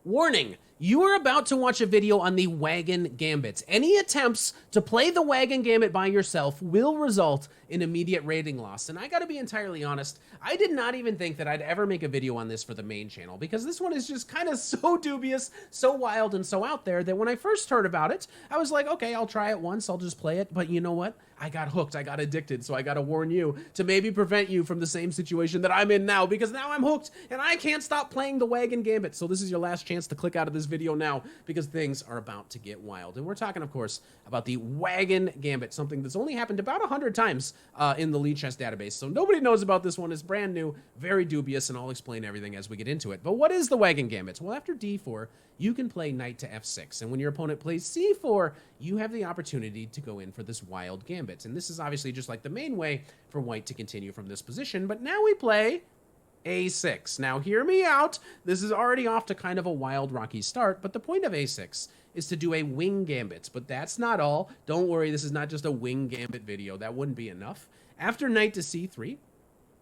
Warning, you are about to watch a video on the Wagon Gambit. Any attempts to play the Wagon Gambit by yourself will result in immediate rating loss. And I gotta be entirely honest, I did not even think that I'd ever make a video on this for the main channel, because this one is just kind of so dubious, so wild, and so out there that when I first heard about it, I was like, okay, I'll try it once, I'll just play it. But you know what? I got hooked, I got addicted, so I gotta warn you to maybe prevent you from the same situation that I'm in now, because now I'm hooked and I can't stop playing the Wagon Gambit. So this is your last chance to click out of this video now, because things are about to get wild. And we're talking, of course, about the Wagon Gambit, something that's only happened about 100 times in the lead chess database. So nobody knows about this one. It's brand new, very dubious, and I'll explain everything as we get into it. But what is the Wagon Gambit? Well, after d4, you can play knight to f6, and when your opponent plays c4, you have the opportunity to go in for this wild gambit. And this is obviously just like the main way for white to continue from this position, but now we play a6. Now hear me out, this is already off to kind of a wild, rocky start, but the point of a6 is to do a wing gambit. But that's not all. Don't worry, this is not just a wing gambit video. That wouldn't be enough. After knight to c3,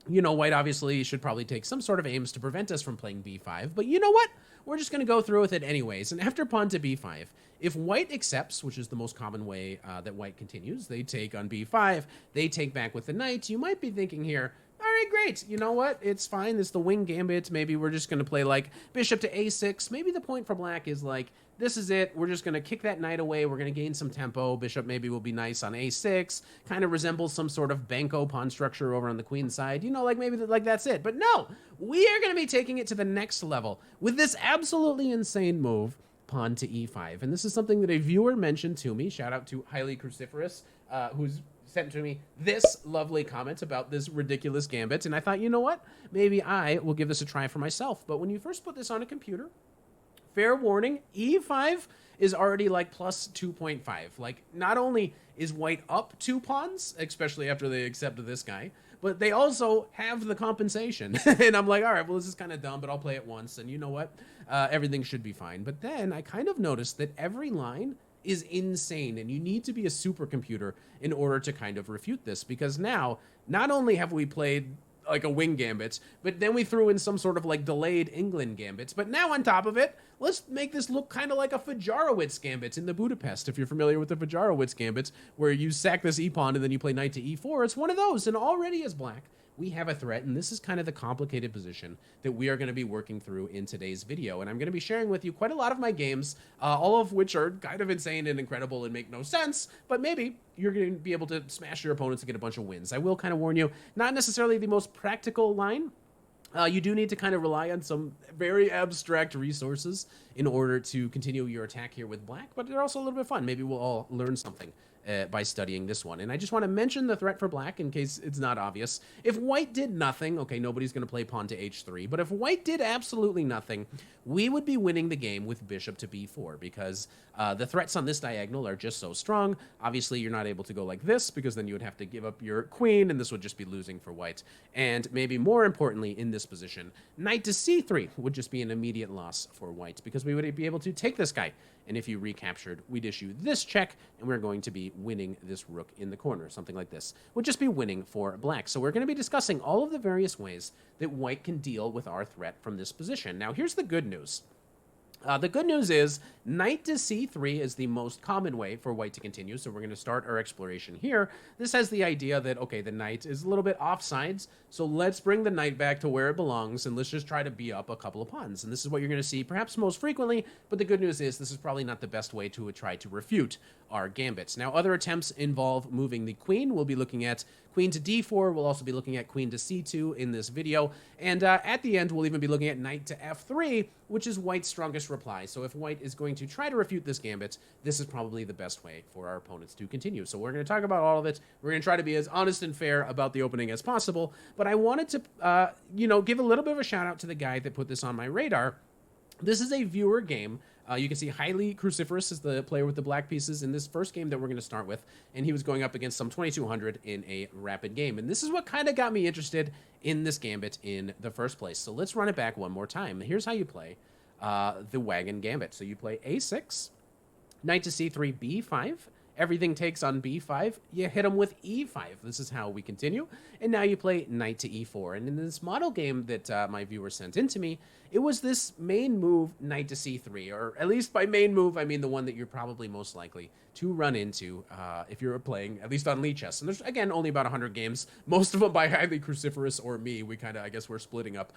you know, white obviously should probably take some sort of aims to prevent us from playing b5, but you know what? We're just going to go through with it anyways. And after pawn to b5, if white accepts, which is the most common way that white continues, they take on b5, they take back with the knight, you might be thinking here, all right, great. You know what? It's fine. It's the wing gambit. Maybe we're just going to play like bishop to a6. Maybe the point for black is like, this is it. We're just going to kick that knight away. We're going to gain some tempo. Bishop maybe will be nice on a6. Kind of resembles some sort of banco pawn structure over on the queen side. You know, like maybe like that's it. But no, we are going to be taking it to the next level with this absolutely insane move, pawn to e5. And this is something that a viewer mentioned to me. Shout out to Highly Cruciferous, who's sent to me this lovely comment about this ridiculous gambit. And I thought, you know what? Maybe I will give this a try for myself. But when you first put this on a computer, fair warning, e5 is already like plus 2.5. Like, not only is white up 2 pawns, especially after they accept this guy, but they also have the compensation. And I'm like, all right, well, this is kind of dumb, but I'll play it once. And you know what? Everything should be fine. But then I kind of noticed that every line is insane, and you need to be a supercomputer in order to kind of refute this, because now, not only have we played like a wing gambit, but then we threw in some sort of like delayed England gambits. But now on top of it, let's make this look kind of like a Fajarowicz gambit in the Budapest. If you're familiar with the Fajarowicz gambits, where you sack this e-pawn and then you play knight to e4, it's one of those. And already as black, we have a threat, and this is kind of the complicated position that we are going to be working through in today's video. And I'm going to be sharing with you quite a lot of my games, all of which are kind of insane and incredible and make no sense, but maybe you're going to be able to smash your opponents and get a bunch of wins. I will kind of warn you, not necessarily the most practical line. You do need to kind of rely on some very abstract resources in order to continue your attack here with black, but they're also a little bit fun. Maybe we'll all learn something by studying this one. And I just want to mention the threat for black in case it's not obvious. If white did nothing, okay, nobody's going to play pawn to h3, but if white did absolutely nothing, we would be winning the game with bishop to b4, because the threats on this diagonal are just so strong. Obviously, you're not able to go like this, because then you would have to give up your queen, and this would just be losing for white. And maybe more importantly, in this position, knight to c3 would just be an immediate loss for white, because we would be able to take this guy, and if you recaptured, we'd issue this check, and we're going to be winning this rook in the corner. Something like this would just be winning for black. So we're going to be discussing all of the various ways that white can deal with our threat from this position. Now, here's the good news. The good news is knight to c3 is the most common way for white to continue, so we're going to start our exploration here. This has the idea that, okay, the knight is a little bit offsides, so let's bring the knight back to where it belongs, and let's just try to be up a couple of pawns. And this is what you're going to see perhaps most frequently, but the good news is this is probably not the best way to try to refute our gambits. Now, other attempts involve moving the queen. We'll be looking at queen to d4. We'll also be looking at queen to c2 in this video. And at the end, we'll even be looking at knight to f3, which is white's strongest reply. So if white is going to try to refute this gambit, this is probably the best way for our opponents to continue. So we're going to talk about all of it. We're going to try to be as honest and fair about the opening as possible. But I wanted to, give a little bit of a shout out to the guy that put this on my radar. This is a viewer game. You can see Highly Cruciferous is the player with the black pieces in this first game that we're going to start with, and he was going up against some 2200 in a rapid game. And this is what kind of got me interested in this gambit in the first place. So let's run it back one more time. Here's how you play the Wagon Gambit. So you play a6, knight to c3, b5, everything takes on b5, you hit him with e5. This is how we continue. And now you play knight to e4. And in this model game that my viewer sent in to me, it was this main move, knight to c3, or at least by main move, I mean the one that you're probably most likely to run into if you're playing, at least on Lichess. And there's, again, only about 100 games, most of them by Highly Cruciferous or me. We kind of, I guess we're splitting up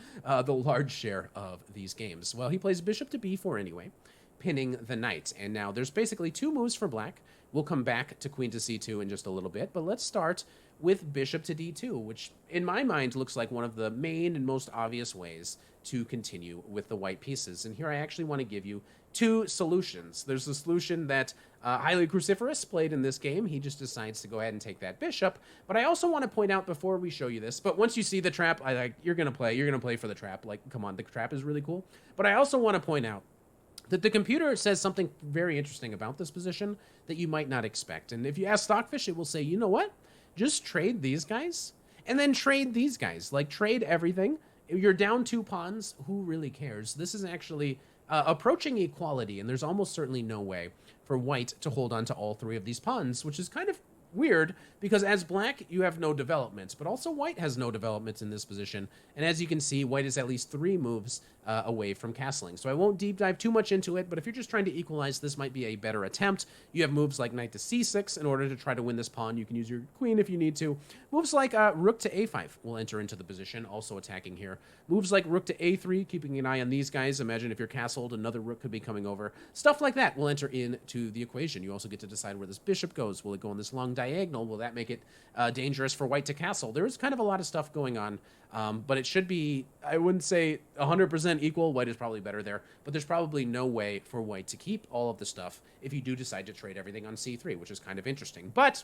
the large share of these games. Well, he plays bishop to b4 anyway, pinning the knight. And now there's basically two moves for black. We'll come back to queen to c2 in just a little bit, but let's start with bishop to d2, which in my mind looks like one of the main and most obvious ways to continue with the white pieces. And here I actually want to give you two solutions. There's the solution that Highly Cruciferous played in this game. He just decides to go ahead and take that bishop. But I also want to point out before we show you this, but once you see the trap, you're going to play for the trap. Like, come on, the trap is really cool. But I also want to point out that the computer says something very interesting about this position that you might not expect. And if you ask Stockfish, it will say, you know what? Just trade these guys and then trade these guys. Like, trade everything. You're down 2 pawns. Who really cares? This is actually approaching equality, and there's almost certainly no way for white to hold on to all 3 of these pawns, which is kind of weird because as black, you have no developments, but also white has no developments in this position. And as you can see, white is at least 3 moves away from castling. So I won't deep dive too much into it, but if you're just trying to equalize, this might be a better attempt. You have moves like knight to c6 in order to try to win this pawn. You can use your queen if you need to. Moves like rook to a5 will enter into the position, also attacking here. Moves like rook to a3, keeping an eye on these guys. Imagine if you're castled, another rook could be coming over. Stuff like that will enter into the equation. You also get to decide where this bishop goes. Will it go on this long diagonal? Will that make it dangerous for white to castle? There is kind of a lot of stuff going on, but it should be, I wouldn't say 100% equal. White is probably better there, but there's probably no way for white to keep all of the stuff if you do decide to trade everything on c3, which is kind of interesting. But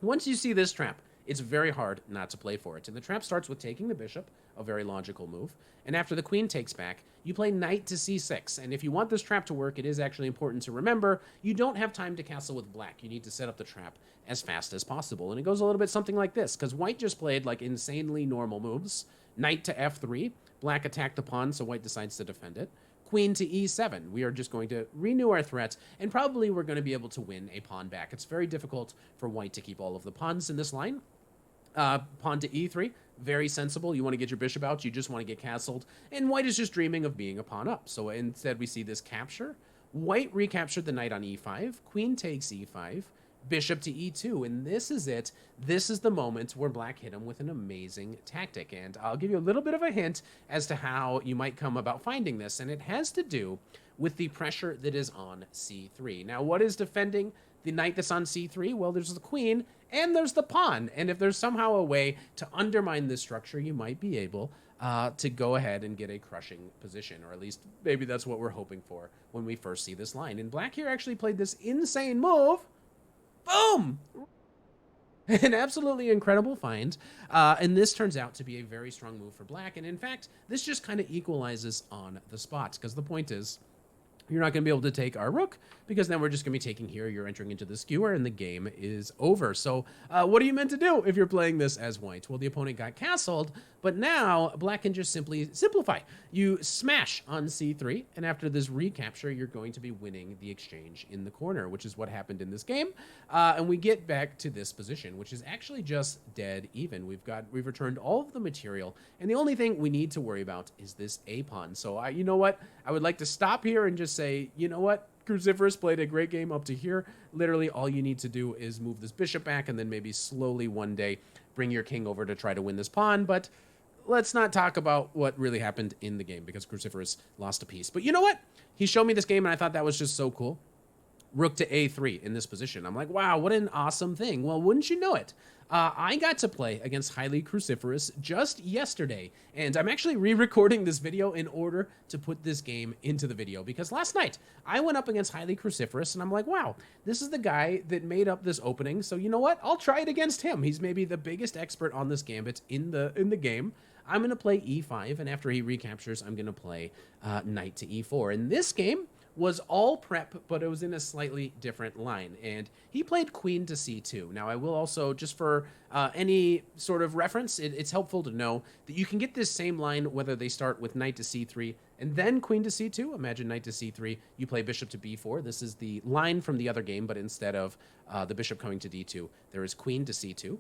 once you see this trap, it's very hard not to play for it. And the trap starts with taking the bishop, a very logical move. And after the queen takes back, you play knight to c6. And if you want this trap to work, it is actually important to remember you don't have time to castle with black. You need to set up the trap as fast as possible. And it goes a little bit something like this, because white just played like insanely normal moves. Knight to f3. Black attacked the pawn, so white decides to defend it. Queen to e7. We are just going to renew our threat, and probably we're going to be able to win a pawn back. It's very difficult for white to keep all of the pawns in this line. Pawn to e3, very sensible. You want to get your bishop out, you just want to get castled, and white is just dreaming of being a pawn up. So instead we see this capture. White recaptured the knight on e5, queen takes e5, bishop to e2, and this is it. This is the moment where black hit him with an amazing tactic, and I'll give you a little bit of a hint as to how you might come about finding this, and it has to do with the pressure that is on c3. Now, what is defending the knight that's on c3? Well, there's the queen and there's the pawn, and if there's somehow a way to undermine this structure, you might be able to go ahead and get a crushing position, or at least maybe that's what we're hoping for when we first see this line. And black here actually played this insane move. Boom! An absolutely incredible find, and this turns out to be a very strong move for black, and in fact, this just kind of equalizes on the spots, because the point is, you're not going to be able to take our rook, because then we're just going to be taking here, you're entering into the skewer, and the game is over. So what are you meant to do if you're playing this as white? Well, the opponent got castled, but now black can just simply simplify. You smash on c3, and after this recapture, you're going to be winning the exchange in the corner, which is what happened in this game. And we get back to this position, which is actually just dead even. We've returned all of the material, and the only thing we need to worry about is this a pawn. So you know what? I would like to stop here and just say, you know what? Cruciferous played a great game up to here. Literally, all you need to do is move this bishop back, and then maybe slowly one day bring your king over to try to win this pawn. But let's not talk about what really happened in the game, because Cruciferous lost a piece. But you know what? He showed me this game, and I thought that was just so cool. Rook to a3 in this position. I'm like, wow, what an awesome thing. Well, wouldn't you know it? I got to play against Highly Cruciferous just yesterday, and I'm actually re-recording this video in order to put this game into the video, because last night I went up against Highly Cruciferous, and I'm like, wow, this is the guy that made up this opening, so you know what? I'll try it against him. He's maybe the biggest expert on this gambit in the game. I'm going to play e5, and after he recaptures, I'm going to play knight to e4. In this game, was all prep, but it was in a slightly different line. And he played queen to c2. Now, I will also, just for any sort of reference, it's helpful to know that you can get this same line whether they start with knight to c3 and then queen to c2. Imagine knight to c3, you play bishop to b4. This is the line from the other game, but instead of the bishop coming to d2, there is queen to c2.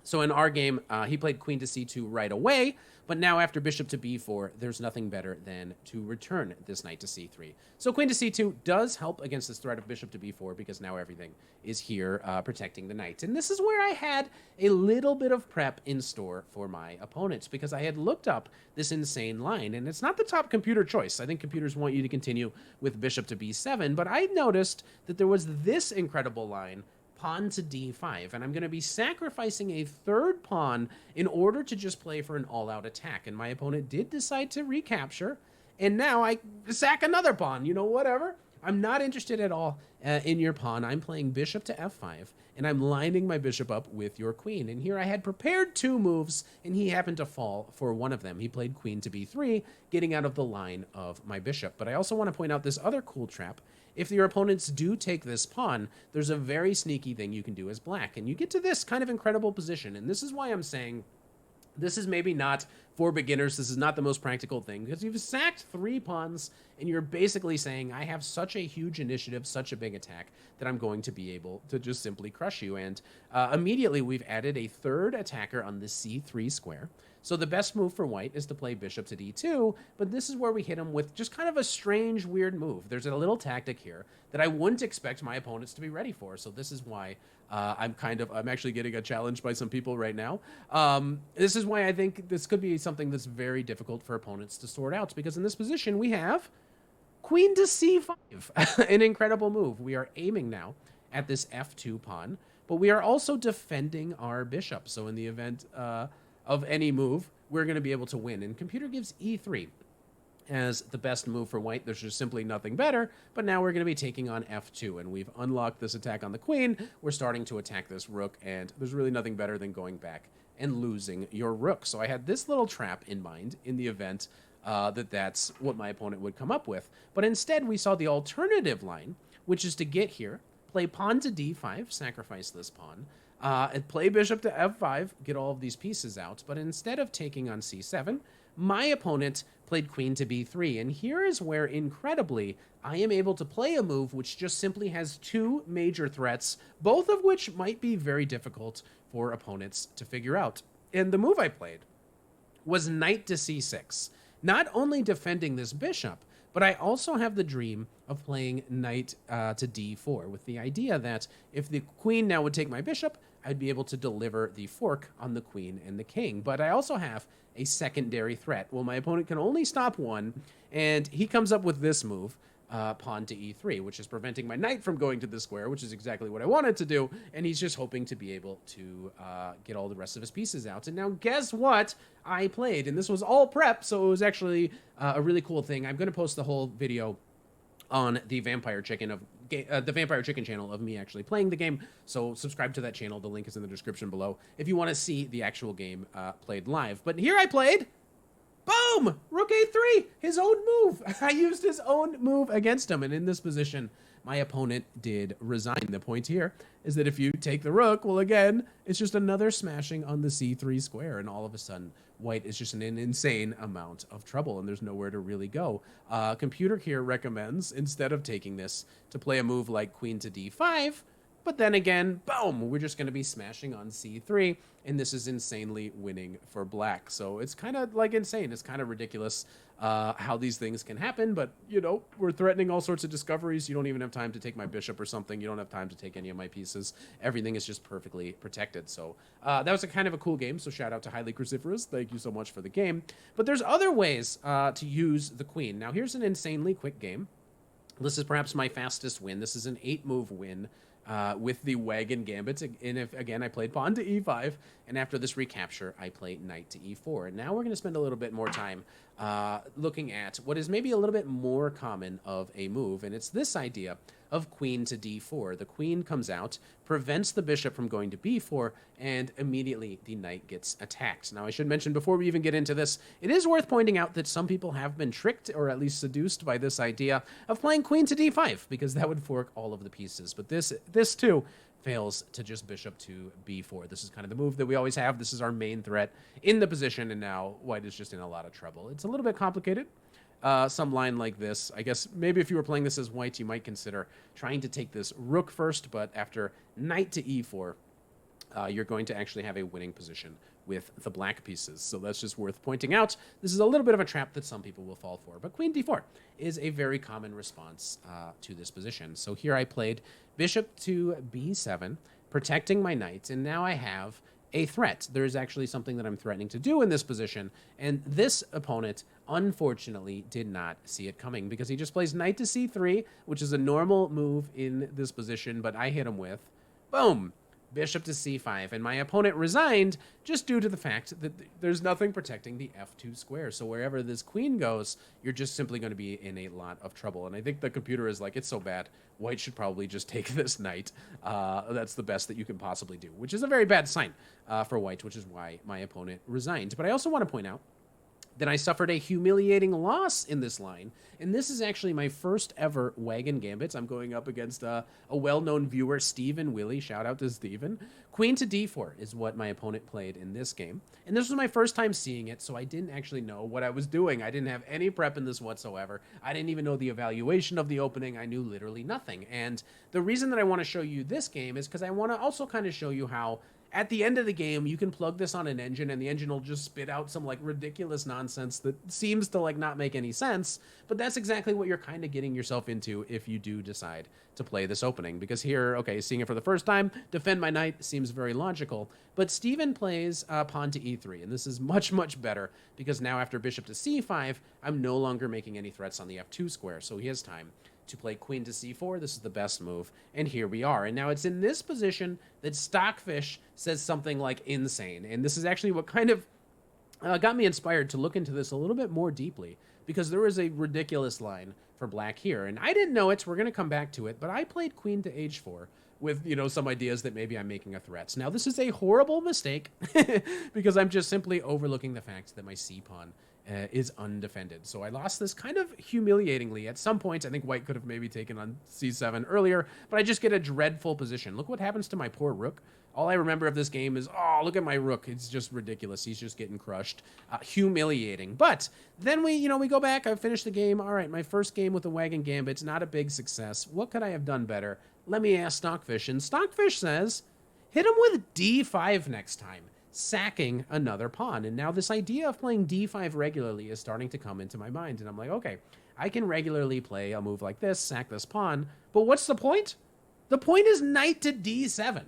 So in our game, he played queen to c2 right away, but now after bishop to b4, there's nothing better than to return this knight to c3. So queen to c2 does help against this threat of bishop to b4 because now everything is here protecting the knight. And this is where I had a little bit of prep in store for my opponents because I had looked up this insane line, and it's not the top computer choice. I think computers want you to continue with bishop to b7, but I noticed that there was this incredible line, pawn to d5, and I'm going to be sacrificing a third pawn in order to just play for an all-out attack. And my opponent did decide to recapture, and now I sack another pawn. You know, whatever. I'm not interested at all in your pawn. I'm playing bishop to f5, and I'm lining my bishop up with your queen. And here I had prepared two moves, and he happened to fall for one of them. He played queen to b3, getting out of the line of my bishop. But I also want to point out this other cool trap. If your opponents do take this pawn, there's a very sneaky thing you can do as black, and you get to this kind of incredible position. And this is why I'm saying this is maybe not for beginners. This is not the most practical thing because you've sacked 3 pawns and you're basically saying, I have such a huge initiative, such a big attack that I'm going to be able to just simply crush you. And immediately we've added a third attacker on the c3 square. So the best move for white is to play bishop to d2, but this is where we hit him with just kind of a strange, weird move. There's a little tactic here that I wouldn't expect my opponents to be ready for. So this is why I'm actually getting a challenge by some people right now. This is why I think this could be something that's very difficult for opponents to sort out, because in this position we have queen to c5, an incredible move. We are aiming now at this f2 pawn, but we are also defending our bishop. So in the event of any move, we're going to be able to win. And computer gives e3 as the best move for white. There's just simply nothing better, but now we're going to be taking on f2, and we've unlocked this attack on the queen. We're starting to attack this rook, and there's really nothing better than going back and losing your rook. So I had this little trap in mind in the event that's what my opponent would come up with. But instead, we saw the alternative line, which is to get here, play pawn to d5, sacrifice this pawn, and play bishop to f5, get all of these pieces out. But instead of taking on c7, my opponent played queen to b3. And here is where, incredibly, I am able to play a move which just simply has 2 major threats, both of which might be very difficult for opponents to figure out. And the move I played was knight to c6. Not only defending this bishop, but I also have the dream of playing knight to d4, with the idea that if the queen now would take my bishop, I'd be able to deliver the fork on the queen and the king. But I also have a secondary threat. Well, my opponent can only stop one, and he comes up with this move, pawn to e3, which is preventing my knight from going to the square, which is exactly what I wanted to do, and he's just hoping to be able to get all the rest of his pieces out. And now guess what I played? And this was all prep, so it was actually a really cool thing. I'm going to post the whole video on the Vampire Chicken channel of me actually playing the game. So subscribe to that channel. The link is in the description below if you want to see the actual game played live. But here I played, boom, rook a3, his own move. I used his own move against him, and in this position, my opponent did resign. The point here is that if you take the rook, well, again, it's just another smashing on the c3 square, and all of a sudden, white is just in an insane amount of trouble, and there's nowhere to really go. Computer here recommends, instead of taking this, to play a move like queen to d5, but then again, boom, we're just going to be smashing on c3, and this is insanely winning for black. So it's kind of like insane. It's kind of ridiculous how these things can happen, but, you know, we're threatening all sorts of discoveries. You don't even have time to take my bishop or something. You don't have time to take any of my pieces. Everything is just perfectly protected. So that was a kind of a cool game, so shout out to Highly Cruciferous. Thank you so much for the game. But there's other ways to use the queen. Now, here's an insanely quick game. This is perhaps my fastest win. This is an 8-move win with the Wagon Gambit. And if, again, I played pawn to e5, and after this recapture, I play knight to e4. And now we're going to spend a little bit more time looking at what is maybe a little bit more common of a move, and it's this idea of queen to d4. The queen comes out, prevents the bishop from going to b4, and immediately the knight gets attacked. Now, I should mention before we even get into this, it is worth pointing out that some people have been tricked or at least seduced by this idea of playing queen to d5, because that would fork all of the pieces. But this too fails to just bishop to b4. This is kind of the move that we always have. This is our main threat in the position, and now white is just in a lot of trouble. It's a little bit complicated. Some line like this, I guess maybe if you were playing this as white, you might consider trying to take this rook first, but after knight to e4, you're going to actually have a winning position with the black pieces. So that's just worth pointing out. This is a little bit of a trap that some people will fall for, but queen d4 is a very common response to this position. So here I played bishop to b7, protecting my knight, and now I have a threat. There's actually something that I'm threatening to do in this position, and this opponent unfortunately did not see it coming because he just plays knight to c3, which is a normal move in this position, but I hit him with, boom, bishop to c5, and my opponent resigned just due to the fact that there's nothing protecting the f2 square. So wherever this queen goes, you're just simply going to be in a lot of trouble. And I think the computer is like, it's so bad, white should probably just take this knight. That's the best that you can possibly do, which is a very bad sign for white, which is why my opponent resigned. But I also want to point out that I suffered a humiliating loss in this line, and this is actually my first ever Wagon Gambit. I'm going up against a well-known viewer, Stephen Willie. Shout out to Stephen. Queen to d4 is what my opponent played in this game, and this was my first time seeing it, so I didn't actually know what I was doing. I didn't have any prep in this whatsoever. I didn't even know the evaluation of the opening. I knew literally nothing, and the reason that I want to show you this game is because I want to also kind of show you how at the end of the game, you can plug this on an engine and the engine will just spit out some like ridiculous nonsense that seems to like not make any sense. But that's exactly what you're kind of getting yourself into if you do decide to play this opening. Because here, okay, seeing it for the first time, defend my knight seems very logical. But Steven plays pawn to e3, and this is much, much better because now after bishop to c5, I'm no longer making any threats on the f2 square. So he has time to play queen to c4. This is the best move, and here we are. And now it's in this position that Stockfish says something like insane, and this is actually what kind of got me inspired to look into this a little bit more deeply, because there is a ridiculous line for black here, and I didn't know it. We're going to come back to it, but I played queen to h4 with, you know, some ideas that maybe I'm making a threat. Now, this is a horrible mistake because I'm just simply overlooking the fact that my c-pawn is undefended. So I lost this kind of humiliatingly. At some points, I think white could have maybe taken on c7 earlier, but I just get a dreadful position. Look what happens to my poor rook. All I remember of this game is, oh, look at my rook. It's just ridiculous. He's just getting crushed. Humiliating. But then we go back. I finished the game. All right, my first game with the Wagon Gambit's not a big success. What could I have done better? Let me ask Stockfish. And Stockfish says, hit him with d5 next time, sacking another pawn. And now this idea of playing d5 regularly is starting to come into my mind. And I'm like, okay, I can regularly play a move like this, sack this pawn. But what's the point? The point is knight to d7.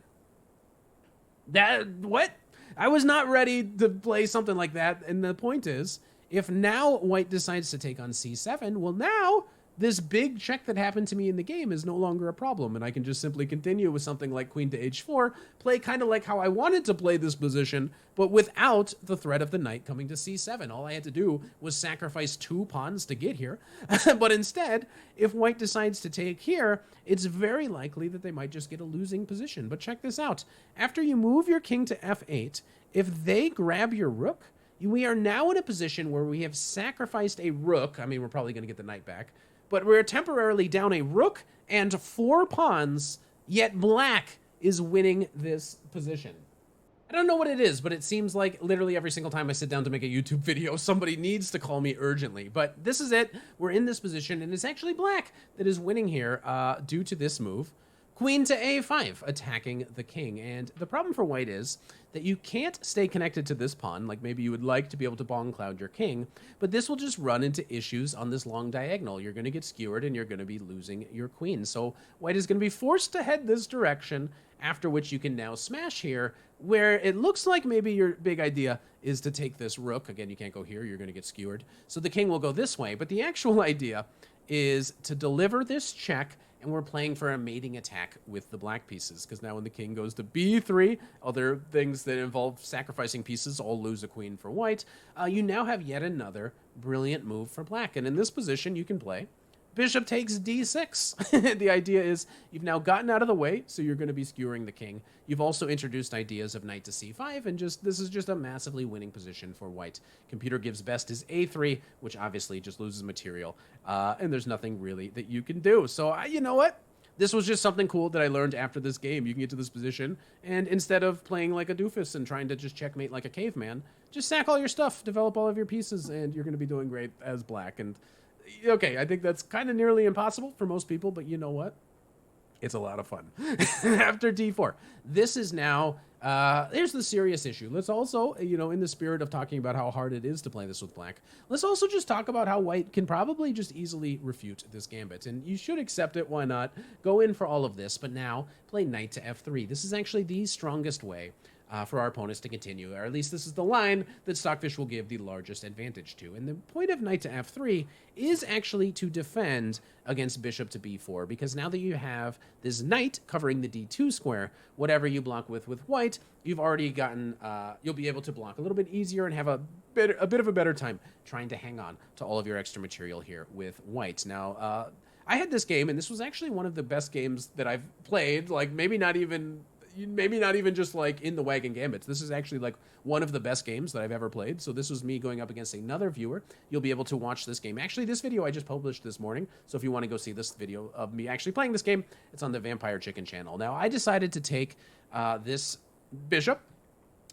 What? I was not ready to play something like that. And the point is, if now white decides to take on c7, well, now this big check that happened to me in the game is no longer a problem, and I can just simply continue with something like queen to h4, play kind of like how I wanted to play this position, but without the threat of the knight coming to c7. All I had to do was sacrifice 2 pawns to get here, but instead, if white decides to take here, it's very likely that they might just get a losing position. But check this out. After you move your king to f8, if they grab your rook, we are now in a position where we have sacrificed a rook. I mean, we're probably going to get the knight back, but we're temporarily down a rook and 4 pawns, yet black is winning this position. I don't know what it is, but it seems like literally every single time I sit down to make a YouTube video, somebody needs to call me urgently. But this is it. We're in this position, and it's actually black that is winning here due to this move. Queen to a5, attacking the king. And the problem for white is that you can't stay connected to this pawn, like maybe you would like to be able to bong cloud your king, but this will just run into issues on this long diagonal. You're going to get skewered, and you're going to be losing your queen. So white is going to be forced to head this direction, after which you can now smash here, where it looks like maybe your big idea is to take this rook. Again, you can't go here. You're going to get skewered. So the king will go this way, but the actual idea is to deliver this check, and we're playing for a mating attack with the black pieces, because now when the king goes to b3, other things that involve sacrificing pieces all lose a queen for white. You now have yet another brilliant move for black, and in this position you can play bishop takes d6. The idea is you've now gotten out of the way, so you're going to be skewering the king. You've also introduced ideas of knight to c5, and this is just a massively winning position for white. Computer gives best is a3, which obviously just loses material, and there's nothing really that you can do. So you know what? This was just something cool that I learned after this game. You can get to this position, and instead of playing like a doofus and trying to just checkmate like a caveman, just sack all your stuff, develop all of your pieces, and you're going to be doing great as black. And okay, I think that's kind of nearly impossible for most people, but you know what? It's a lot of fun. After d4, this is now, here's the serious issue. Let's also, in the spirit of talking about how hard it is to play this with black, let's also just talk about how white can probably just easily refute this gambit. And you should accept it, why not? Go in for all of this, but now play knight to f3. This is actually the strongest way for our opponents to continue, or at least this is the line that Stockfish will give the largest advantage to. And the point of knight to f3 is actually to defend against bishop to b4, because now that you have this knight covering the d2 square, whatever you block with white, you've already gotten, you'll be able to block a little bit easier and have a bit of a better time trying to hang on to all of your extra material here with white. Now, I had this game, and this was actually one of the best games that I've played, like maybe not even just like in the Wagon Gambits. This is actually like one of the best games that I've ever played. So this was me going up against another viewer. You'll be able to watch this game. Actually, this video I just published this morning. So if you want to go see this video of me actually playing this game, it's on the Vampire Chicken channel. Now, I decided to take this bishop,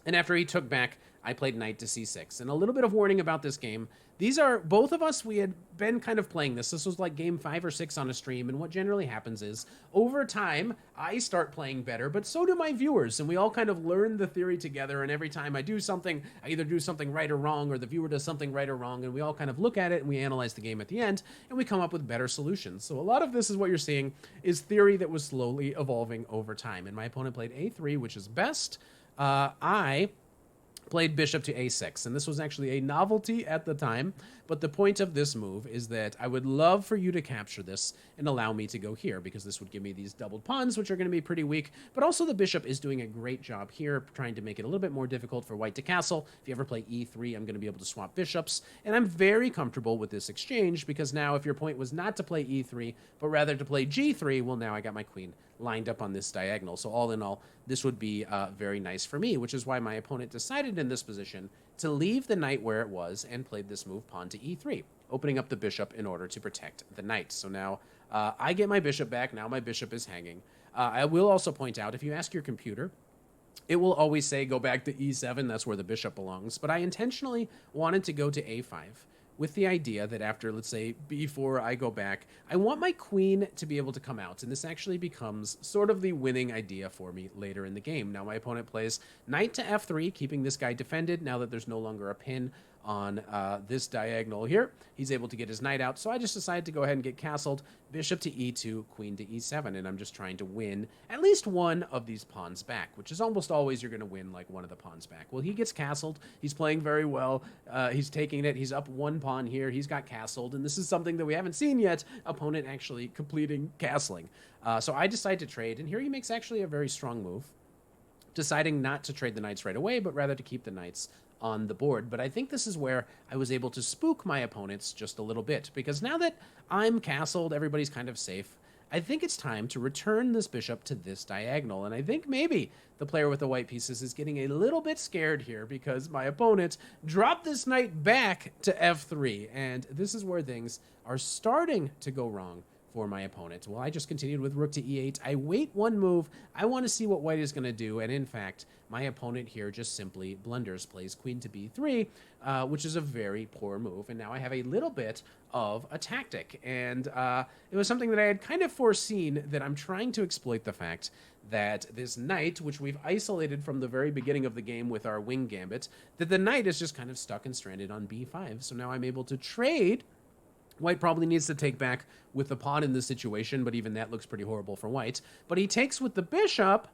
and after he took back, I played knight to c6. And a little bit of warning about this game. These are, both of us, we had been kind of playing this. This was like game 5 or 6 on a stream, and what generally happens is, over time, I start playing better, but so do my viewers, and we all kind of learn the theory together, and every time I do something, I either do something right or wrong, or the viewer does something right or wrong, and we all kind of look at it, and we analyze the game at the end, and we come up with better solutions. So a lot of this is what you're seeing, is theory that was slowly evolving over time, and my opponent played a3, which is best. I played bishop to a6, and this was actually a novelty at the time, but the point of this move is that I would love for you to capture this and allow me to go here, because this would give me these doubled pawns, which are going to be pretty weak, but also the bishop is doing a great job here, trying to make it a little bit more difficult for white to castle. If you ever play e3, I'm going to be able to swap bishops, and I'm very comfortable with this exchange, because now if your point was not to play e3, but rather to play g3, well, now I got my queen lined up on this diagonal. So all in all, this would be very nice for me, which is why my opponent decided in this position to leave the knight where it was and played this move pawn to e3, opening up the bishop in order to protect the knight. So now I get my bishop back. Now my bishop is hanging. I will also point out, if you ask your computer, it will always say go back to e7. That's where the bishop belongs. But I intentionally wanted to go to a5, with the idea that after, let's say, before I go back, I want my queen to be able to come out, and this actually becomes sort of the winning idea for me later in the game. Now my opponent plays knight to f3, keeping this guy defended now that there's no longer a pin on this diagonal here. He's able to get his knight out, so I just decided to go ahead and get castled. Bishop to e2, queen to e7, and I'm just trying to win at least one of these pawns back, which is almost always you're going to win like one of the pawns back. Well, he gets castled. He's playing very well. He's taking it. He's up one pawn here. He's got castled, and this is something that we haven't seen yet, opponent actually completing castling. So I decide to trade, and here he makes actually a very strong move, deciding not to trade the knights right away, but rather to keep the knights on the board. But I think this is where I was able to spook my opponents just a little bit, because now that I'm castled, everybody's kind of safe, I think it's time to return this bishop to this diagonal. And I think maybe the player with the white pieces is getting a little bit scared here, because my opponent dropped this knight back to f3, and this is where things are starting to go wrong for my opponent. Well, I just continued with rook to e8. I wait one move. I want to see what white is going to do, and in fact, my opponent here just simply blunders, plays queen to b3, which is a very poor move, and now I have a little bit of a tactic, and it was something that I had kind of foreseen, that I'm trying to exploit the fact that this knight, which we've isolated from the very beginning of the game with our wing gambit, that the knight is just kind of stuck and stranded on b5, so now I'm able to trade. White probably needs to take back with the pawn in this situation, but even that looks pretty horrible for white. But he takes with the bishop,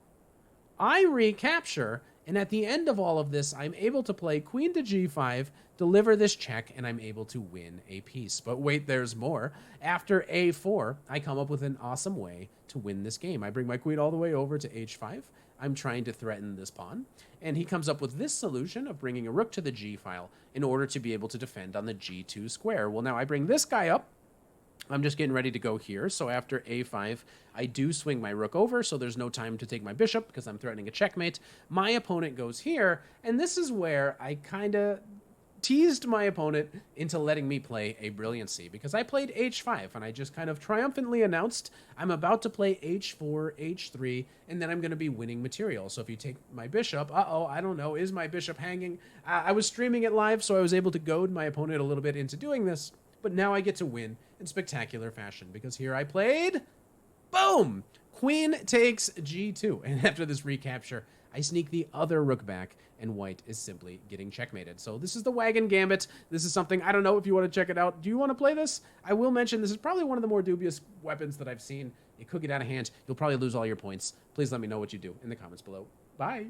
I recapture, and at the end of all of this, I'm able to play queen to g5, deliver this check, and I'm able to win a piece. But wait, there's more. After a4, I come up with an awesome way to win this game. I bring my queen all the way over to h5. I'm trying to threaten this pawn, and he comes up with this solution of bringing a rook to the g file in order to be able to defend on the g2 square. Well, now I bring this guy up. I'm just getting ready to go here. So after a5, I do swing my rook over, so there's no time to take my bishop because I'm threatening a checkmate. My opponent goes here, and this is where I kind of teased my opponent into letting me play a brilliancy, because I played h5 and I just kind of triumphantly announced I'm about to play h4, h3, and then I'm going to be winning material. So if you take my bishop, I don't know, is my bishop hanging? I was streaming it live, so I was able to goad my opponent a little bit into doing this, but now I get to win in spectacular fashion, because here I played, boom, queen takes g2, and after this recapture, I sneak the other rook back, and white is simply getting checkmated. So this is the Wagon Gambit. This is something, I don't know if you want to check it out. Do you want to play this? I will mention this is probably one of the more dubious weapons that I've seen. It could get out of hand. You'll probably lose all your points. Please let me know what you do in the comments below. Bye.